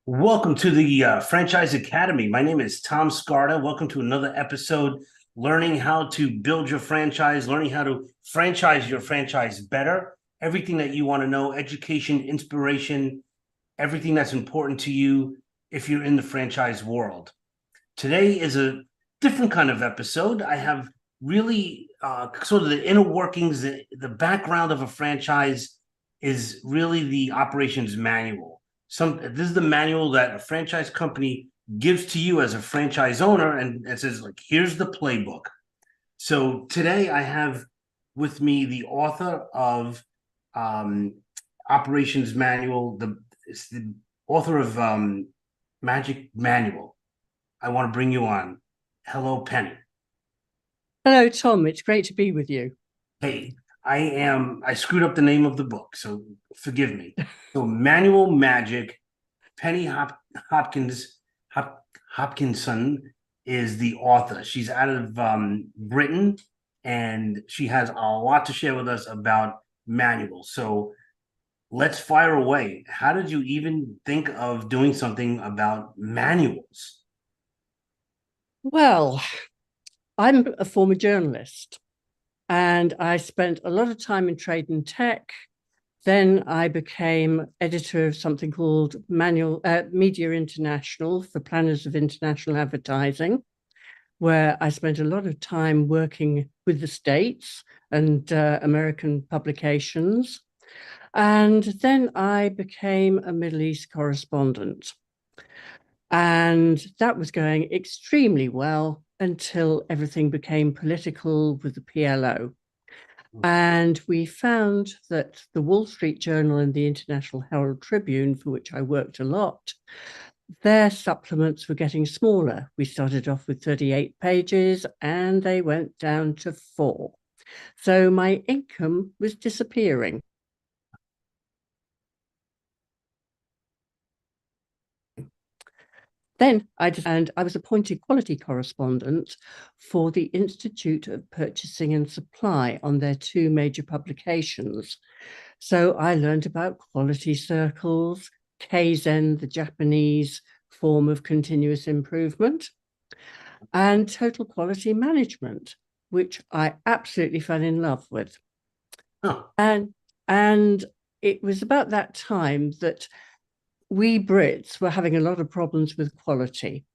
Welcome to the Franchise Academy. My name is Tom Scarda. Welcome to another episode, learning how to build your franchise, learning how to franchise your franchise better. Everything that you want to know, education, inspiration, everything that's important to you if you're in the franchise world. Today is a different kind of episode. I have really sort of the inner workings, the background of a franchise is really the operations manual. This is the manual that a franchise company gives to you as a franchise owner, and it says, like, here's the playbook. So today I have with me the author of Operations Manual, it's the author of Magic Manual. I want to bring you on. Hello, Penny. Hello, Tom. It's great to be with you. Hey, I screwed up the name of the book, so forgive me. So Manual Magic, Penny Hopkins Hopkinson is the author. She's out of Britain, and she has a lot to share with us about manuals. So let's fire away. How did you even think of doing something about manuals? Well, I'm a former journalist and I spent a lot of time in trade and tech. Then I became editor of something called Media International for Planners of International Advertising, where I spent a lot of time working with the States and American publications. And then I became a Middle East correspondent. And that was going extremely well until everything became political with the PLO. And we found that the Wall Street Journal and the International Herald Tribune, for which I worked a lot, their supplements were getting smaller. We started off with 38 pages and they went down to 4. So my income was disappearing. Then I was appointed quality correspondent for the Institute of Purchasing and Supply on their 2 major publications. So I learned about quality circles, Kaizen, the Japanese form of continuous improvement, and total quality management, which I absolutely fell in love with. Huh. And it was about that time that we Brits were having a lot of problems with quality.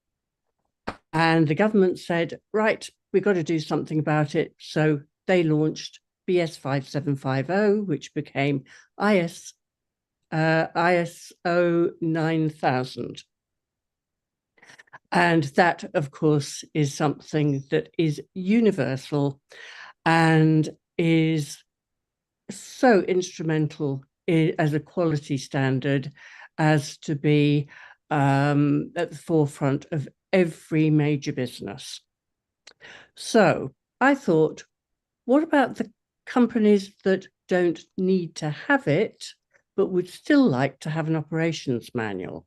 And the government said, right, we've got to do something about it. So they launched BS 5750, which became ISO 9000. And that, of course, is something that is universal and is so instrumental as a quality standard as to be at the forefront of every major business. So I thought, what about the companies that don't need to have it, but would still like to have an operations manual?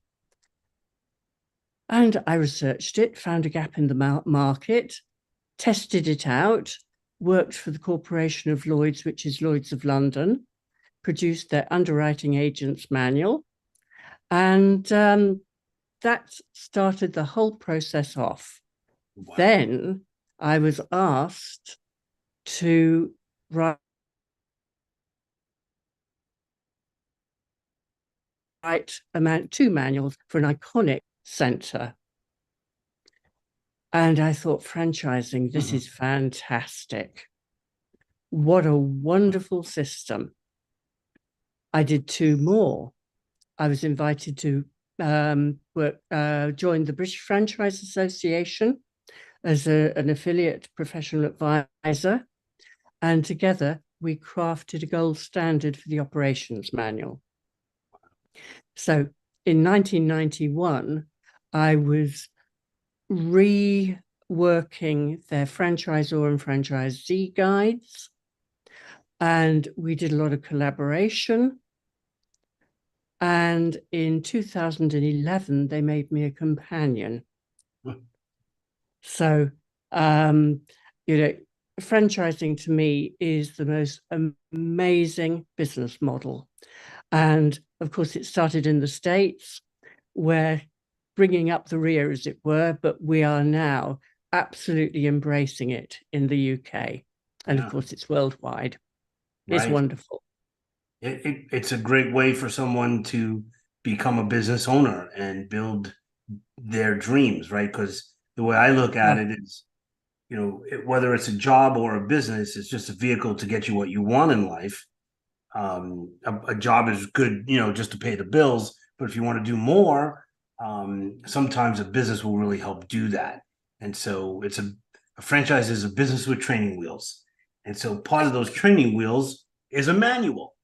And I researched it, found a gap in the market, tested it out, worked for the Corporation of Lloyd's, which is Lloyd's of London, produced their underwriting agents manual, and that started the whole process off. Wow. Then I was asked to write 2 manuals for an iconic centre. And I thought, franchising, this is fantastic. What a wonderful system. I did 2 more. I was invited to join the British Franchise Association as an affiliate professional advisor. And together we crafted a gold standard for the operations manual. So in 1991, I was reworking their franchisor and franchisee guides. And we did a lot of collaboration. And in 2011, they made me a companion. So, franchising to me is the most amazing business model. And of course, it started in the States. we're bringing up the rear, as it were, but we are now absolutely embracing it in the UK. And of Yeah, course, it's worldwide. It's right. wonderful. It's a great way for someone to become a business owner and build their dreams, right? Because the way I look at Yeah, it is, whether it's a job or a business, it's just a vehicle to get you what you want in life. A job is good, just to pay the bills. But if you want to do more, sometimes a business will really help do that. And so a franchise is a business with training wheels. And so part of those training wheels is a manual.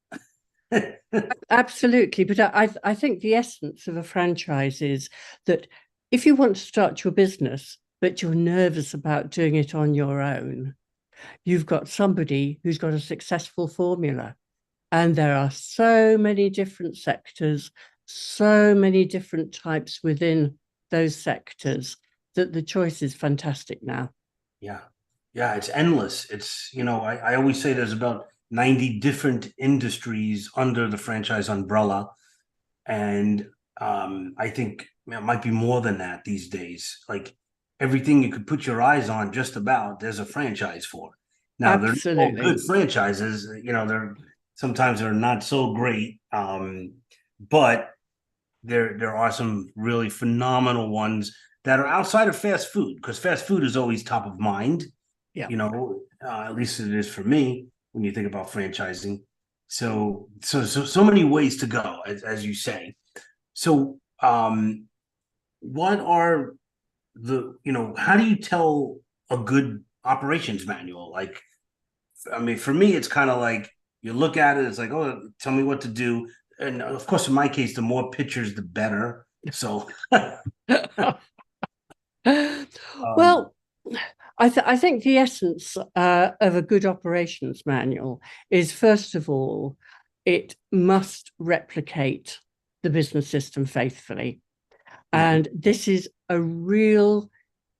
absolutely. But I think the essence of a franchise is that if you want to start your business, but you're nervous about doing it on your own, you've got somebody who's got a successful formula. And there are so many different sectors, so many different types within those sectors that the choice is fantastic now. Yeah. Yeah, it's endless. I always say there's about 90 different industries under the franchise umbrella. And I think it might be more than that these days. Like everything you could put your eyes on, just about, there's a franchise for. Now, they're all Absolutely. good franchises. They're not so great. But there are some really phenomenal ones that are outside of fast food, because fast food is always top of mind. Yeah. At least it is for me when you think about franchising. So many ways to go, as you say. So, what are how do you tell a good operations manual? Like, I mean, for me, it's kind of like you look at it, it's like, oh, tell me what to do. And of course, in my case, the more pictures, the better. So, um, Well, I think the essence of a good operations manual is, first of all, it must replicate the business system faithfully. mhm, And this is a real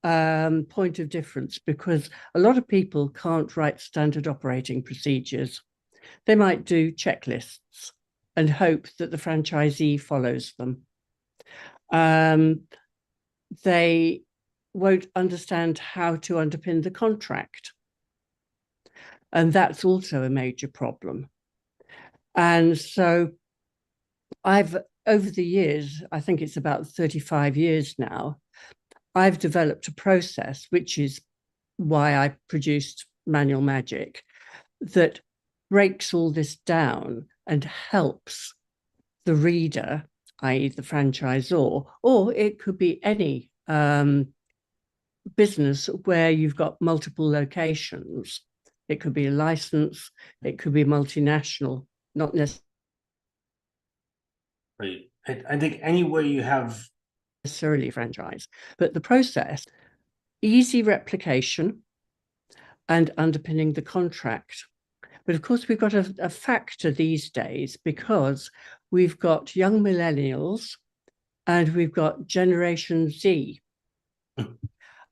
point of difference, because a lot of people can't write standard operating procedures. They might do checklists and hope that the franchisee follows them. Um, they won't understand how to underpin the contract. And that's also a major problem. And so I've, over the years, I think it's about 35 years now, I've developed a process, which is why I produced Manual Magic, that breaks all this down and helps the reader, i.e., the franchisor, or it could be any business where you've got multiple locations. It could be a license, it could be multinational, not right. I think anywhere you have, necessarily a franchise, but the process, easy replication and underpinning the contract. But of course, we've got a factor these days, because we've got young millennials and we've got Generation Z,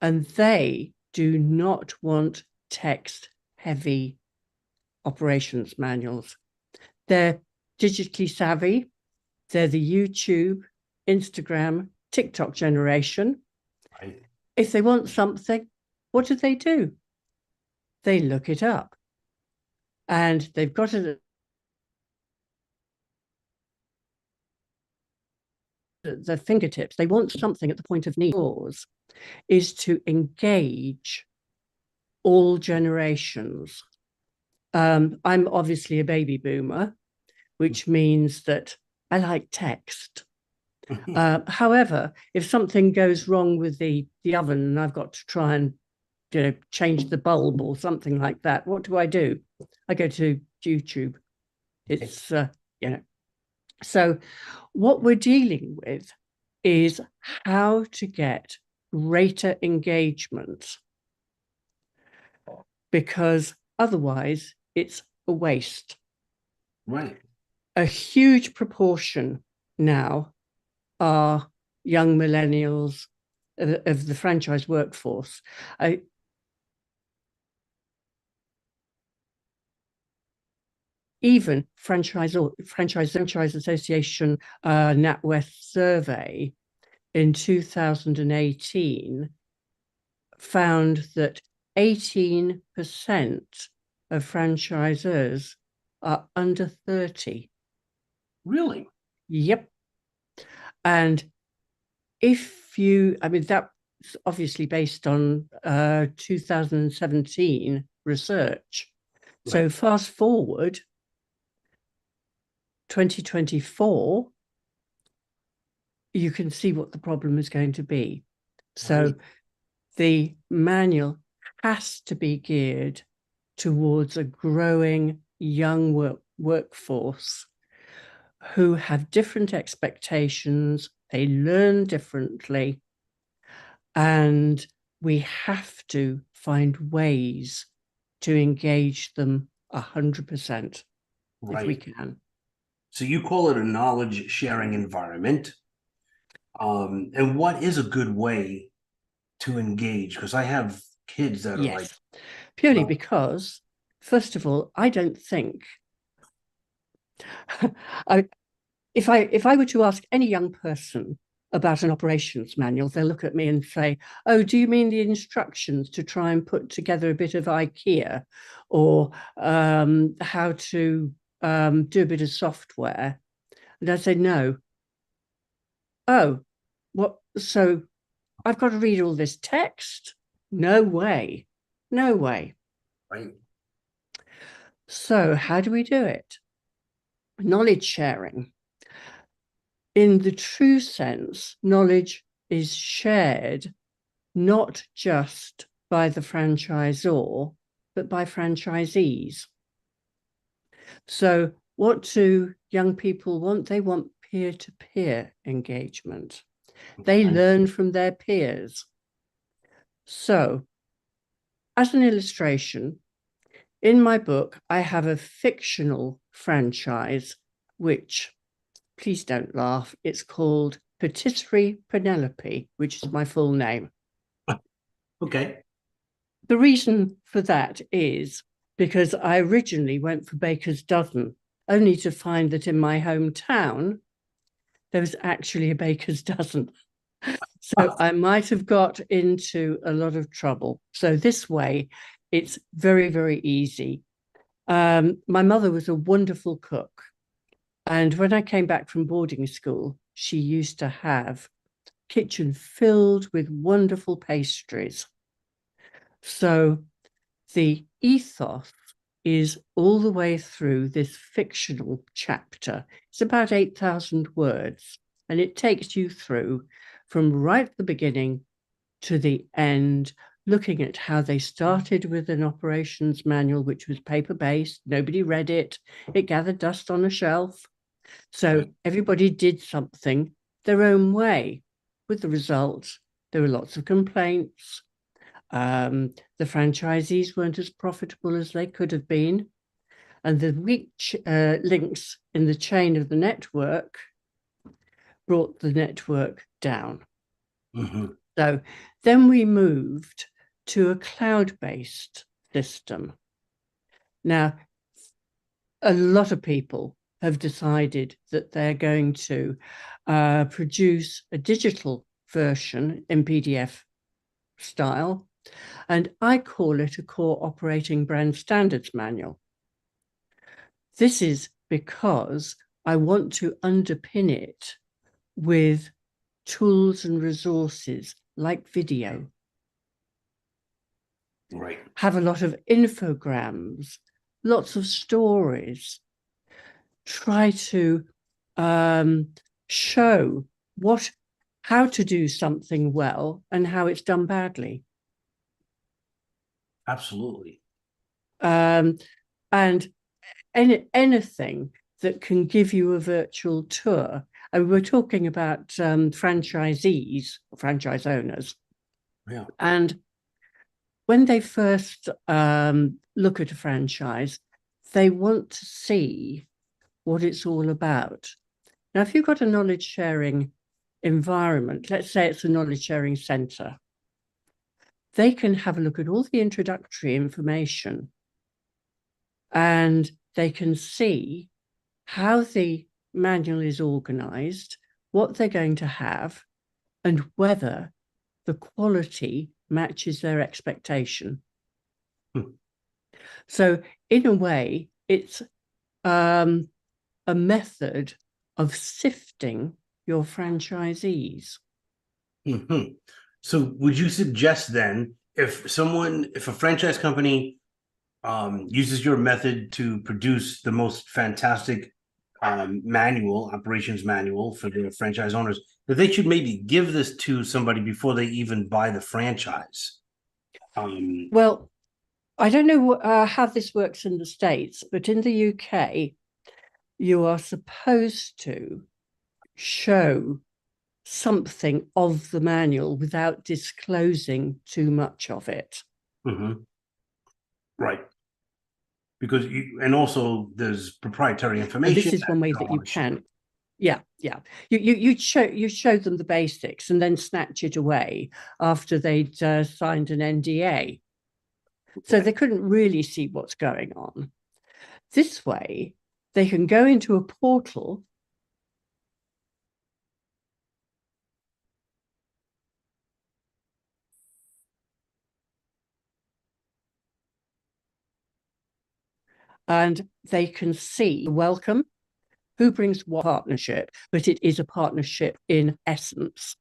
and they do not want text heavy operations manuals. They're digitally savvy. They're the YouTube, Instagram, TikTok generation. right, If they want something, what do? They look it up, and they've got it at their fingertips. They want something at the point of need. Is to engage all generations. I'm obviously a baby boomer, which means that I like text. However, if something goes wrong with the oven and I've got to try and change the bulb or something like that, what do? I go to YouTube. It's so what we're dealing with is how to get greater engagement, because otherwise it's a waste. right. A huge proportion now are young millennials of the franchise workforce. I, even Franchise Association NatWest survey in 2018 found that 18% of franchisors are under 30. Really? Yep. And if you, I mean, that's obviously based on 2017 research. So Right. fast forward 2024, you can see what the problem is going to be. So Right. the manual has to be geared towards a growing young workforce who have different expectations, they learn differently, and we have to find ways to engage them 100% if we Right. can. So you call it a knowledge sharing environment. And what is a good way to engage? Because I have kids that are like, Yes, purely well, because, first of all, I don't think I, if I were to ask any young person about an operations manual, they'll look at me and say, "Oh, do you mean the instructions to try and put together a bit of IKEA, or how to do a bit of software?" And I say, "No." "Oh, what? So I've got to read all this text? No way, no way." right. So how do we do it? Knowledge sharing. In the true sense, knowledge is shared not just by the franchisor, but by franchisees. So, what do young people want? They want peer-to-peer engagement. They Okay. learn from their peers. So, as an illustration, in my book, I have a fictional franchise, which, please don't laugh, it's called Patisserie Penelope, which is my full name. Okay. The reason for that is because I originally went for Baker's Dozen, only to find that in my hometown, there was actually a Baker's Dozen. So I might have got into a lot of trouble. So this way, it's very, very easy. My mother was a wonderful cook. And when I came back from boarding school, she used to have kitchen filled with wonderful pastries. So the ethos is all the way through this fictional chapter. It's about 8,000 words, and it takes you through from right at the beginning to the end, looking at how they started with an operations manual, which was paper-based. Nobody read it. It gathered dust on a shelf. So Right. everybody did something their own way. With the result, there were lots of complaints. The franchisees weren't as profitable as they could have been. And the weak links in the chain of the network brought the network down. Mm-hmm. So then we moved to a cloud-based system. Now, a lot of people have decided that they're going to produce a digital version in PDF style, and I call it a core operating brand standards manual. This is because I want to underpin it with tools and resources like video, Right. have a lot of infograms, lots of stories, try to show how to do something well and how it's done badly. Absolutely. And anything that can give you a virtual tour. And we're talking about franchisees, franchise owners. Yeah. And when they first look at a franchise, they want to see what it's all about. Now, if you've got a knowledge sharing environment, let's say it's a knowledge sharing center, they can have a look at all the introductory information and they can see how the manual is organized, what they're going to have, and whether the quality matches their expectation. So in a way, it's a method of sifting your franchisees. Mm-hmm. So would you suggest then, if a franchise company uses your method to produce the most fantastic operations manual for their franchise owners, that they should maybe give this to somebody before they even buy the franchise? Well, I don't know how this works in the States, but in the UK, you are supposed to show something of the manual without disclosing too much of it. Mm-hmm. Right. Because and also there's proprietary information. And this is one way that you can. Yeah. You show them the basics and then snatch it away after they'd signed an NDA. So they couldn't really see what's going on. This way, they can go into a portal and they can see welcome, who brings what partnership, but it is a partnership in essence,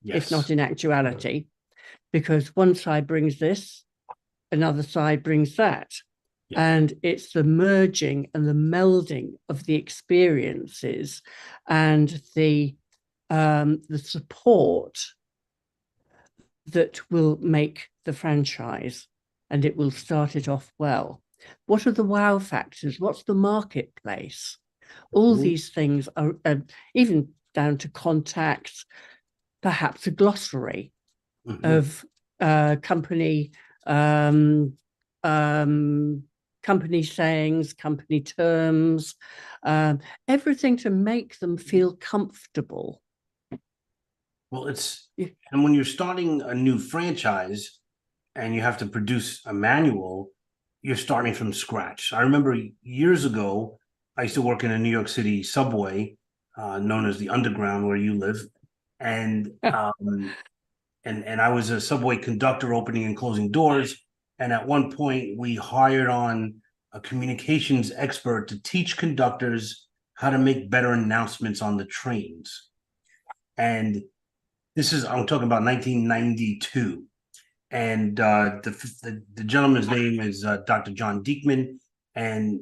if not in actuality, because one side brings this, another side brings that. And it's the merging and the melding of the experiences and the support that will make the franchise, and it will start it off well. What are the wow factors? What's the marketplace? All these things are even down to contacts, perhaps a glossary of company company sayings, company terms, everything to make them feel comfortable. Well, and when you're starting a new franchise and you have to produce a manual, you're starting from scratch. I remember years ago, I used to work in a New York City subway, known as the Underground, where you live, and and I was a subway conductor, opening and closing doors. And at one point, we hired on a communications expert to teach conductors how to make better announcements on the trains. And I'm talking about 1992. And the gentleman's name is Dr. John Diekman, and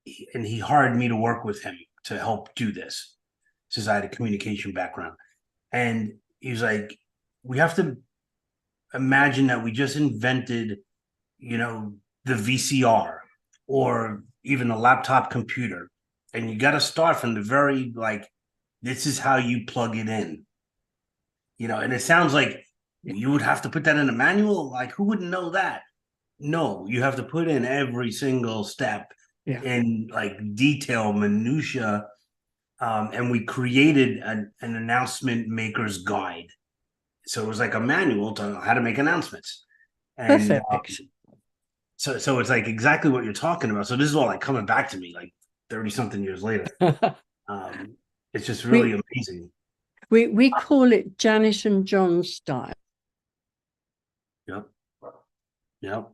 he hired me to work with him to help do this, since I had a communication background. And he was like, we have to imagine that we just invented, the VCR or even a laptop computer, and you got to start from the very, this is how you plug it in, and it sounds like you would have to put that in a manual. Like, who wouldn't know that? No, you have to put in every single step in detail, minutia. And we created an announcement maker's guide. So it was like a manual to how to make announcements. And so it's like exactly what you're talking about. So this is all coming back to me 30 something years later. It's just really amazing. We call it Janice and John style. Yep.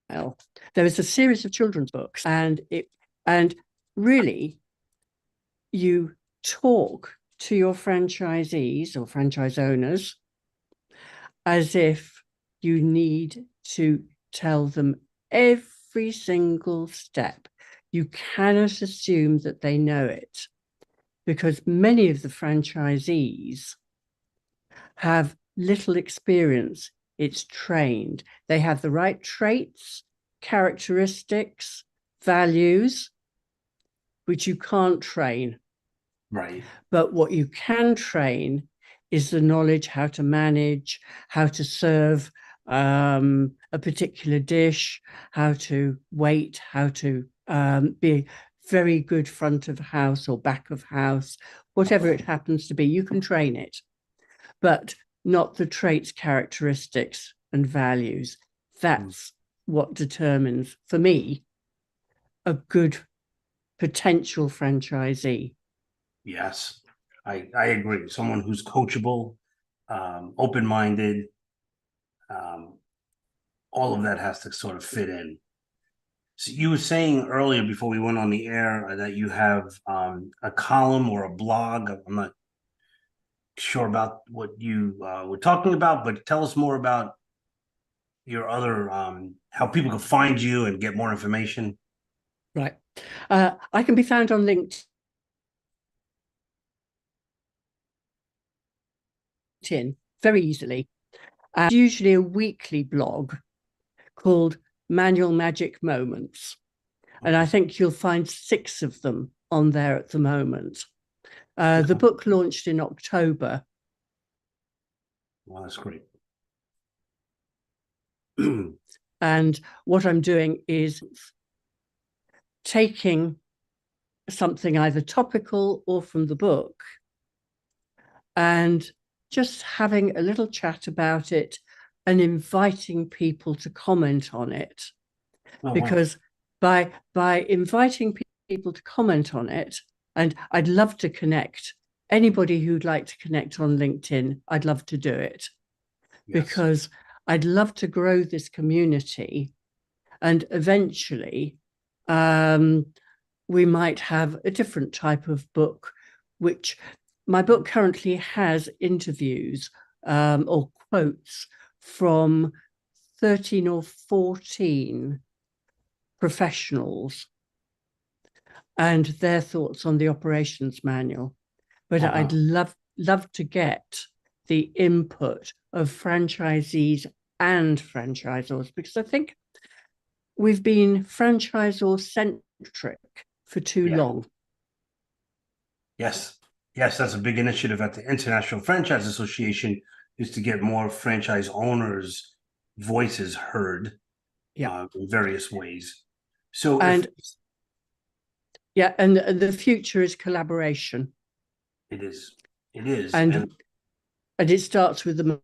Well, there was a series of children's books, and really you talk to your franchisees or franchise owners as if you need to tell them every single step. You cannot assume that they know it, because many of the franchisees have little experience. It's trained. They have the right traits, characteristics, values, which you can't train. Right. But what you can train is the knowledge how to manage, how to serve a particular dish, how to wait, how to be very good front of house or back of house, whatever it happens to be. You can train it, but not the traits, characteristics, and values. That's what determines, for me, a good potential franchisee. Yes, I agree. Someone who's coachable, open-minded, um, all of that has to sort of fit in. So you were saying earlier before we went on the air that you have a column or a blog. I'm not sure about what you were talking about, but tell us more about your other how people can find you and get more information. Right. I can be found on LinkedIn very easily. Usually a weekly blog called Manual Magic Moments. And I think you'll find 6 of them on there at the moment. The book launched in October. Well, that's great. And what I'm doing is taking something either topical or from the book and just having a little chat about it and inviting people to comment on it. Oh, because wow. by inviting people to comment on it, and I'd love to connect anybody who'd like to connect on LinkedIn, I'd love to do it. Yes. Because I'd love to grow this community, and eventually we might have a different type of book, which my book currently has interviews or quotes from 13 or 14 professionals and their thoughts on the operations manual. But I'd love to get the input of franchisees and franchisors, because I think we've been franchisor centric for too long. Yes. Yes, that's a big initiative at the International Franchise Association, is to get more franchise owners' voices heard in various ways. So and and the future is collaboration. It is. It is. And it starts with the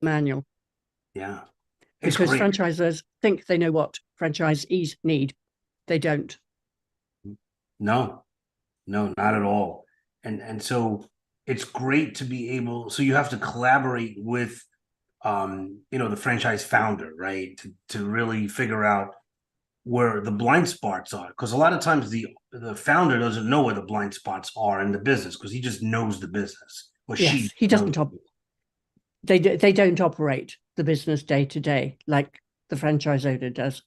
manual. Yeah. Because franchisors think they know what franchisees need. They don't. No, not at all. And so it's great to be able, so you have to collaborate with the franchise founder, right? To really figure out where the blind spots are. Because a lot of times the founder doesn't know where the blind spots are in the business, because he just knows the business. Or yes, he doesn't. They don't operate the business day to day like the franchise owner does.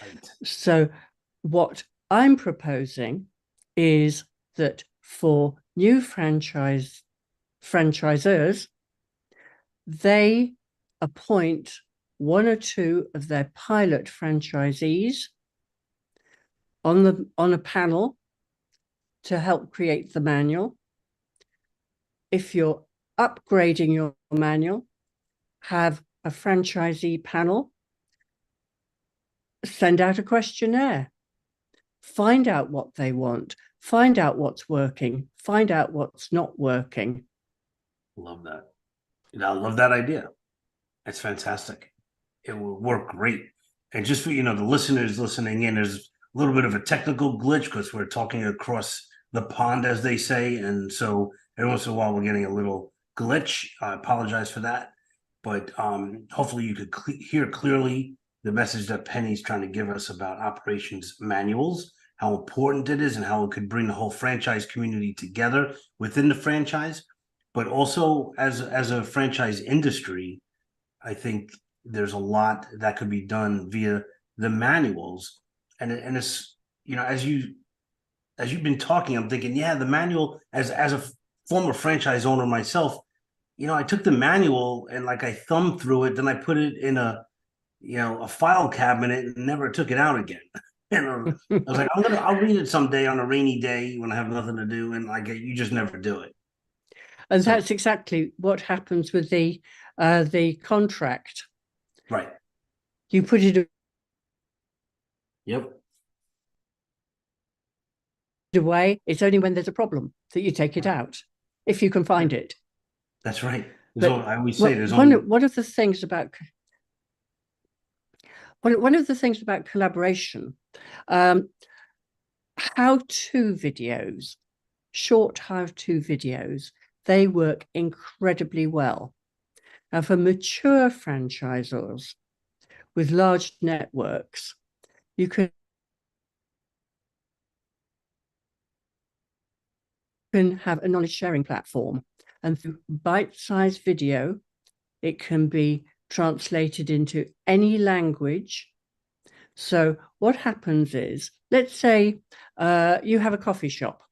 Right. So what I'm proposing is that for new franchisors, they appoint 1 or 2 of their pilot franchisees on a panel to help create the manual. If you're upgrading your manual, have a franchisee panel, send out a questionnaire, find out what they want, find out what's working, find out what's not working. Love that. I love that idea. It's fantastic. It will work great. And just for the listeners listening in, there's a little bit of a technical glitch because we're talking across the pond, as they say, and so every once in a while we're getting a little glitch. I apologize for that, but hopefully you could hear clearly the message that Penny's trying to give us about operations manuals, how important it is, and how it could bring the whole franchise community together within the franchise, but also as a franchise industry. I think there's a lot that could be done via the manuals, and it's as you've been talking, I'm thinking, yeah, the manual, as a former franchise owner myself, I took the manual and I thumbed through it, then I put it in a file cabinet and never took it out again. And I was like, I'll read it someday on a rainy day when I have nothing to do, and you just never do it. And so that's exactly what happens with the contract. Right. You put it away. It's only when there's a problem that you take it out, if you can find it. That's right. But I always say there's only one of the things about One of the things about collaboration, um, how-to videos, short how-to videos, they work incredibly well. Now, for mature franchisors with large networks, you can have a knowledge sharing platform, and through bite-sized video, it can be translated into any language. So what happens is, let's say you have a coffee shop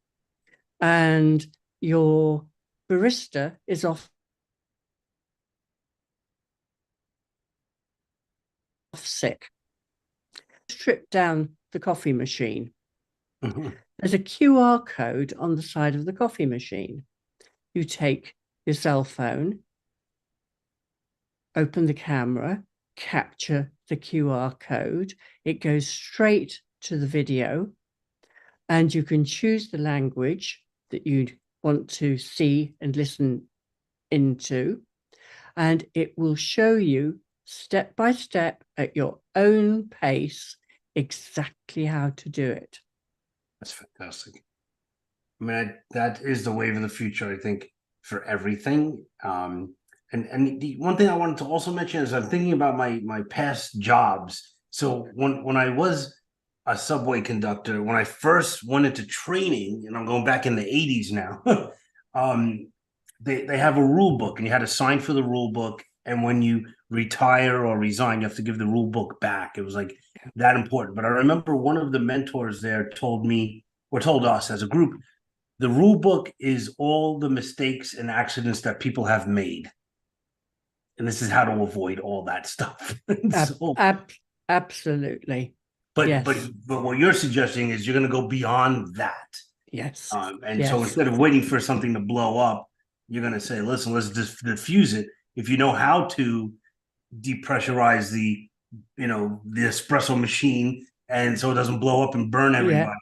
and your barista is off sick. Strip down the coffee machine. Mhm. There's a QR code on the side of the coffee machine. You take your cell phone, open the camera, capture the QR code. It goes straight to the video, and you can choose the language that you want to see and listen into, and it will show you step by step at your own pace exactly how to do it. That's fantastic. I mean, that is the wave of the future, I think, for everything. And the one thing I wanted to also mention is I'm thinking about my past jobs. So when I was a subway conductor, when I first went into training, and I'm going back in the 80s now, um, they have a rule book, and you had to sign for the rule book. And when you retire or resign, you have to give the rule book back. It was like that important. But I remember one of the mentors there told me, or told us as a group, the rule book is all the mistakes and accidents that people have made, and this is how to avoid all that stuff. Ab So, ab absolutely. but but Yes. but what you're suggesting is you're going to go beyond that, Yes. and so Yes. instead of waiting for something to blow up, you're going to say, listen, let's just diffuse it. If you know how to depressurize the espresso machine, and so it doesn't blow up and burn Yeah. everybody,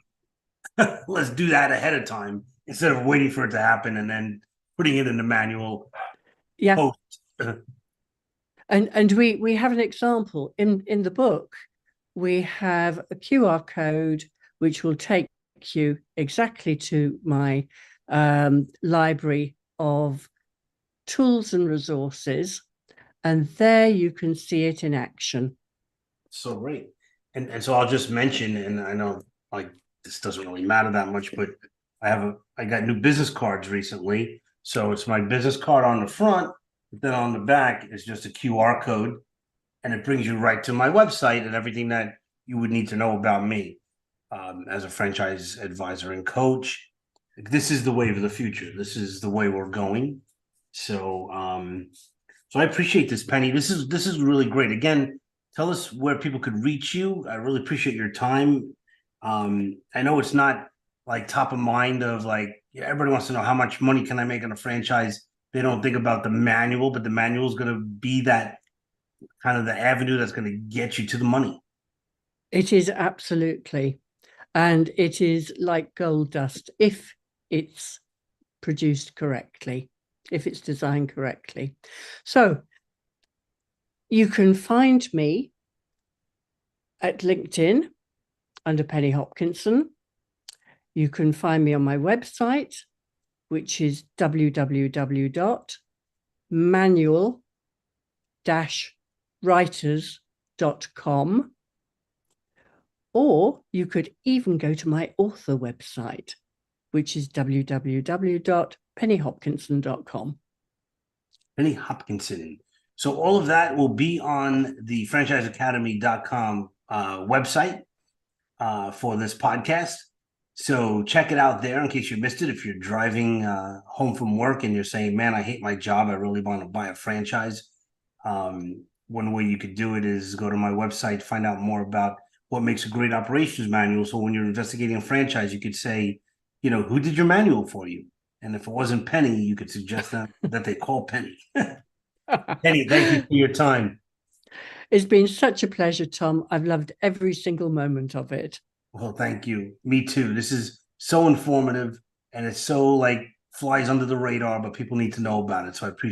let's do that ahead of time instead of waiting for it to happen and then putting it in the manual Yeah. post. And we have an example in the book. We have a QR code which will take you exactly to my library of tools and resources, and there you can see it in action. So great. And so I'll just mention, and I know like this doesn't really matter that much, but I got new business cards recently. So it's my business card on the front, but then on the back is just a QR code, and it brings you right to my website and everything that you would need to know about me as a franchise advisor and coach. This is the wave of the future. This is the way we're going. So so I appreciate this, Penny. This is really great. Again, tell us where people could reach you. I really appreciate your time. I know it's not like top of mind of like everybody wants to know how much money can I make on a franchise. They don't think about the manual, but the manual is going to be that kind of the avenue that's going to get you to the money. It is absolutely, and it is like gold dust if it's produced correctly, if it's designed correctly. So you can find me at LinkedIn under Penny Hopkinson. You can find me on my website, which is www.manual-writers.com. Or you could even go to my author website, which is www.pennyhopkinson.com. Penny Hopkinson. So all of that will be on the franchiseacademy.com website for this podcast. So check it out there in case you missed it. If you're driving home from work and you're saying, man, I hate my job, I really want to buy a franchise. One way you could do it is go to my website, find out more about what makes a great operations manual. So when you're investigating a franchise, you could say, who did your manual for you? And if it wasn't Penny, you could suggest that they call Penny. Penny, thank you for your time. It's been such a pleasure, Tom. I've loved every single moment of it. Well, thank you. Me too. This is so informative and it's so like flies under the radar, but people need to know about it. So I appreciate